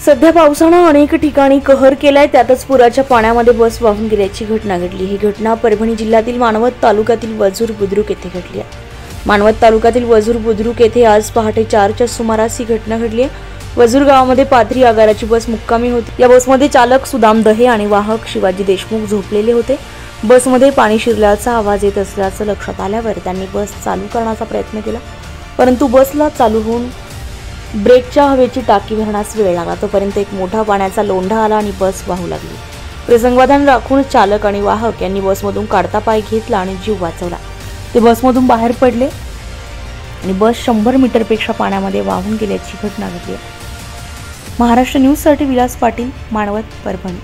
सध्या पावसानं अनेक ठिकाणी कहर केलाय, त्यातच पुराच्या पाण्यामध्ये बस वाहून गेल्याची घटना घडली। ही घटना परभणी जिल्ह्यातील मानवत तालुक्यातील वजूर बुद्रुक येथे घडली आहे। मानवत तालुक्यातील वजूर बुद्रुक येथे आज पहाटे 4च्या सुमारास ही घटना घडली आहे। वजूर गावामध्ये पाथरी आगाराची बस मुक्कामी होती। या बसमध्ये चालक सुदाम दहे आणि वाहक शिवाजी देशमुख झोपलेले होते। बसमध्ये पाणी शिरल्याचा आवाज येत असल्याचं लक्षात आल्यावर त्यांनी बस चालू करण्याचा प्रयत्न केला, परंतु बसला चालू होऊन ब्रेकच्या हवेची टाकी भरण्यास वेळ लागला। तोपर्यंत एक मोठा पाण्याचा लोंढा आला आणि बस वाहू लागली। प्रसंगावधान राखून चालक आणि वाहक यांनी बसमधून काढता पाय घेतला आणि जीव वाचवला। ते बसमधून बाहेर पडले आणि बस 100 मीटरपेक्षा पाण्यामध्ये वाहून गेल्याची घटना घडली। महाराष्ट्र न्यूजसाठी विलास पाटील, मानवत, परभणी।